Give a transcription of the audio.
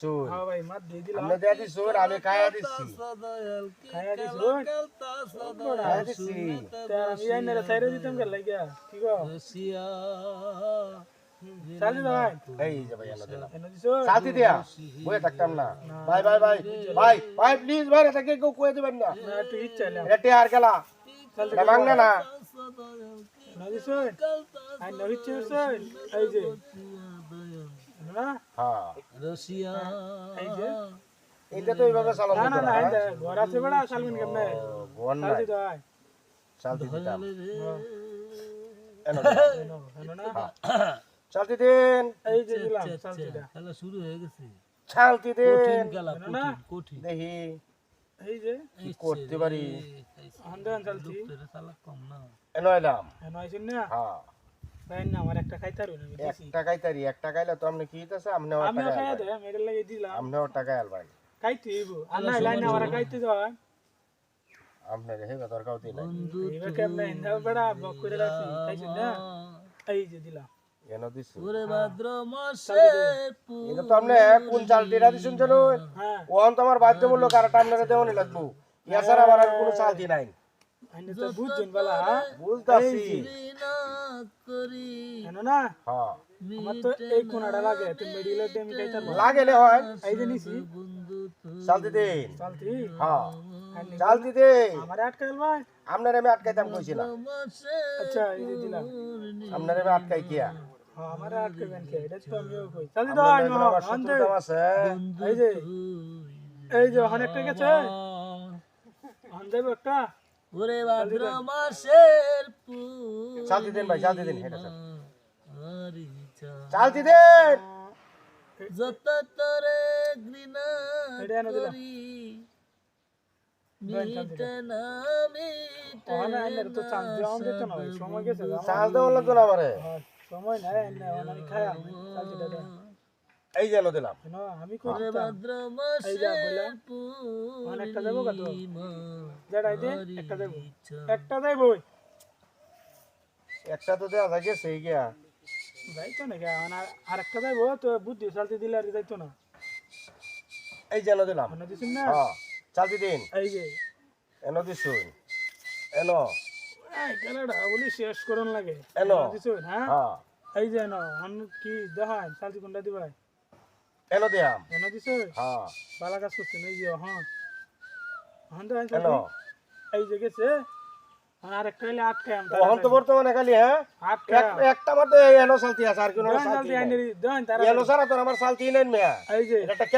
চুন হ্যাঁ ভাই মাত দিয়ে দিলাম আমরা দেয়া দিছি চুন আমি খায়া দিছি খায়া দিছো খায়া দিছি তা আমি আইনারে সাইরে দিতাম কে লাগিয়া কি গো চালি দাও ভাই এই যে ভাই এনে দিলাম এনে দিছো সাথী দিয়া বয়ে থাকতাম না ভাই ভাই ভাই ভাই ভাই প্লিজ ভাই এটা কে কেউ কয়ে দিবেন না না একটু ইচ্ছা এলাম এটা টিয়ার গেলা এটা মাংনা না এনে দিছো আই নহি চেছো এই যে না হ্যাঁ এই যে এটা তো এইভাবে চালানো না না যেত না না এই যে ঘর আছে বড়া চালবেন কেমনে বন না চালি দাও চালতি দিতাম এনো না চালতি দিন এই যে দিলাম চালতিটা খেলা শুরু হয়ে গেছে চালতি দিন খেলা এনো না কঠিন দেখি এই যে কি করতে পারি আন্দান চালতি চালা কম না এনো এলাম এনো আইছেন না হ্যাঁ ভাই না আমার একটা খাইতে পারবেন আমি দিছি এক টাকাই তারি এক টাকাইলে তো আপনি কি দিতেছে আপনি ওর আমিও টাকা খাইয়া দে মেডেল লাগিয়ে দিলাম আপনি ওর টাকা আলবাই খাইতে হইব আর না লাইনে আমার খাইতে যাওয়া আপনি রেহে দরকার হতে নাই এইবার কেমনে ইন্দা বড়া বক করে রাখছি খাইছেন না এই যে দিলাম এনো দিছি ওরে ভাদ্র মাসে এটা তো আপনি কোন চালতিটা দিছেন জানো হ্যাঁ ওহন তো আমার বাধ্যমূলক আর আপনাকে দেওয়ানি লাগবো ইয়া ছাড়া আমার আর কোনো চালতি নাই আইনে তো বুঝছেন বালা হ্যাঁ বুঝতাছি না করি এনো না হ্যাঁ আমার তো এই কোনাটা লাগে তুমি মেডিকেল টাইম খাইতে পারবো লাগেলে হয় এই যে নিছি চালতি দিন চালতি হ্যাঁ চালতি দিন আমারে আটকাইল ভাই আপনার আমি আটকাইতাম কইছি না আচ্ছা এই যে দিলাম আপনার আমি আটকাই কিয়া হ্যাঁ আমারে আটকাইবেন কে এটা তো আমিও কই চালতি দাও আই আপনার আমার আনতে শত্রুতা আছে এই যে অনেকটা গেছে আন যাবে একটা ওরে ভাদ্র মাসের চালতি দিন ভাই চালতি দিন হেটা পুরিচা চালতি দিন যত তরে ঘৃণা এটা এনে দিলাম করি ভাই, চালতি মিটে দাও। না মিটে ওখানে আইনের তো চান্স দেওয়া দিত না ভাই সময় গেছে যাও। চাল দেওয়া লাগতো না আমারে হ্যাঁ, সময় নাই এনে আমি খায়া চালতিটা দেন এই যেন দিলাম না আমি কই দিতাম ভাদ্র এই যা মাসের বললাম অনেকটা দেবো কত পূর্ণিমা যেটাই দে একটা দেবো একটা দেবো একটা তো দেওয়া থাকে সেই গিয়া যাইতো না কে আর একটা দেবো তো বুদ্ধি চালতি দিলে আর যাইতো না এই যেন দিলাম মনে দিছেন না হ্যাঁ চালতি দিন এই যে এনো দিছুন এনো এই খেলাটা বলি শেষ করন লাগে এনো। দিছেন হ্যাঁ হ্যাঁ এই যে এনো আন কি দেখান চালতি কোনটা দিবাই এনো দিয়াম এনো দিছে হ্যাঁ বালা কাজ করছেন এই যে হ্যাঁ হ্যাঁ তো এনো এই যে গেছে আর একটা হলে আটকে ওহন তো বর্তমানে খালি হ্যাঁ আটকে একটা মাত্র এই এনো চালতি আছে আর কোনো চালতি চালতি নাই আইনে দেন তারা এনো ছাড়া তো আমার চালতি নেই মিয়া এই যে এটা